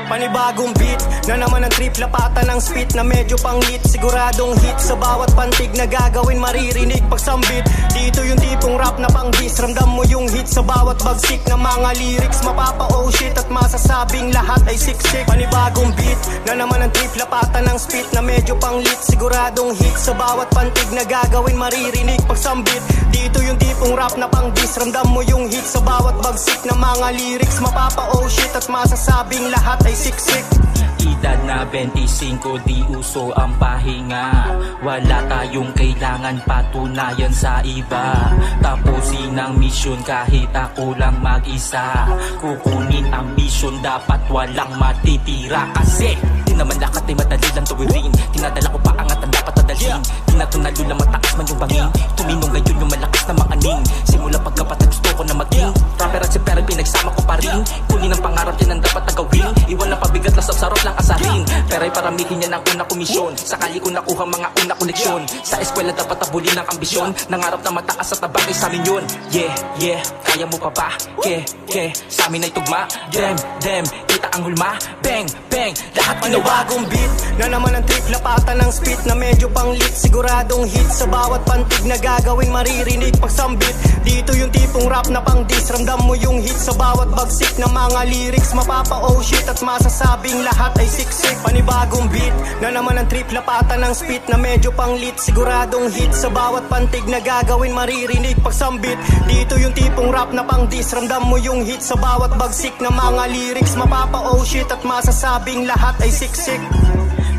Panibagong beat na naman ang trip, lapatan ng spit na medyo panglit. Siguradong hit sa bawat pantig na gagawin, maririnig pagsambit. Dito yung tipong rap na pang diss, ramdam mo yung hit sa bawat bagsik na mga lyrics. Mapapa oh shit at masasabing lahat ay siksik. Panibagong beat na naman ang trip, lapatan ng spit na medyo panglit. Siguradong hit sa bawat pantig na gagawin, maririnig pagsambit. Dito yung tipong rap na pang diss, ramdam mo yung hit sa bawat bagsik na mga lyrics. Mapapa oh shit at masasabing lahat ay siksik. Edad na 25, di uso ang pahinga. Wala tayong kailangan patunayan sa iba. Tapusin ang misyon kahit ako lang mag-isa. Kukunin ang misyon, dapat walang matitira. Kasi di naman lakat ay madali lang tuwirin. Tinadala ko pa angat ang dapat nadalhin. Tinatunalo lang mataas man yung bangin. Tuminong ngayon yung malakas na manganing. Simula pagkapat gusto ko na maging rapper at si Perry, pinagsama ko pa rin. Kunin ang pangarap, yan ang dapat na gawin. Iwan ang pabigat, lasap sarap lang asarin. Pero ay paramihin yan ang una komisyon. Sakali ko nakuha mga una koleksyon. Sa eskwela dapat abulin ang ambisyon. Nangarap na mataas at tabagay sa amin yun. Yeah, kaya mo pa ba? Sa amin ay tugma. Dem, kita ang hulma. Bang, lahat ginawa. Panibagong beat na naman ang trip, lapatan ng spit na medyo panglit. Siguradong hit sa bawat pantig na gagawin, maririnig pagsambit. Dito yung tipong rap na pang diss, ramdam mo yung hit sa bawat bagsik na mga lyrics. Mapapa oh shit at masasabing lahat ay siksik. Panibagong beat na naman ang trip, lapatan ng spit na medyo panglit. Siguradong hit sa bawat pantig na gagawin, maririnig pagsambit. Dito yung tipong rap na pang diss, ramdam mo yung hit sa bawat bagsik na mga lyrics. Mapapa oh shit at masasabing lahat ay siksik.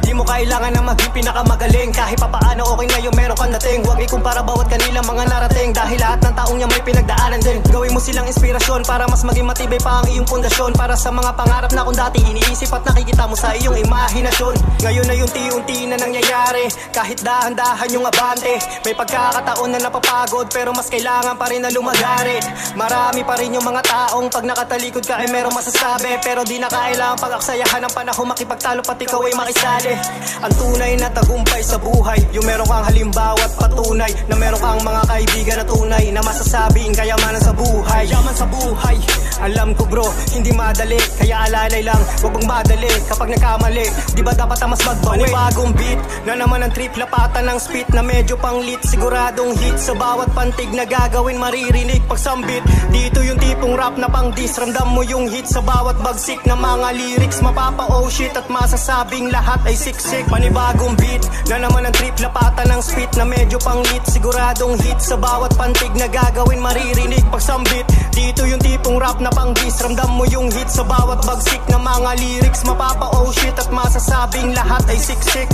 Di mo kailangan na maging pinakamagaling. Kahit papaano okay na yung meron kang dating. Huwag ikumpara bawat kanilang mga narating, dahil lahat ng taong niya may pinagdaanan din. Gawin mo silang inspirasyon para mas maging matibay pa ang iyong pundasyon. Para sa mga pangarap na kung dati iniisip at nakikita mo sa iyong imahinasyon. Ngayon ay unti-unti na nangyayari. Kahit dahan-dahan yung abante, may pagkakataon na napapagod, pero mas kailangan pa rin na lumagarit. Marami pa rin yung mga taong pag nakatalikod ka ay merong masasabi, pero di na kailangan pag-aksayahan ng panahon makipagtalo pati ikaw ay makisali. Ang tunay na tagumpay sa buhay, yung meron kang halimbawa at patunay na meron kang mga kaibigan na tunay na masasabing kayamanan sa buhay. Yaman sa buhay, alam ko bro, hindi madali, kaya alalay lang, wag mong madali kapag nagkamali. Di ba dapat mas magbawi? Panibagong beat na naman ang trip, lapatan ng spit na medyo panglit. Siguradong hit sa bawat pantig na gagawin, maririnig pagsambit. Dito yung tipong rap na pang diss, ramdam mo yung hit sa bawat bagsik na mga lyrics. Mapapa oh shit at masasabing lahat ay siksik. Panibagong beat na naman ang trip, lapatan ng spit na medyo panglit. Siguradong hit sa bawat pantig na gagawin, maririnig pagsambit. Dito yung tipong rap na pang diss, ramdam mo yung hit sa bawat bagsik na mga lyrics. Mapapa oh shit at masasabing lahat ay siksik.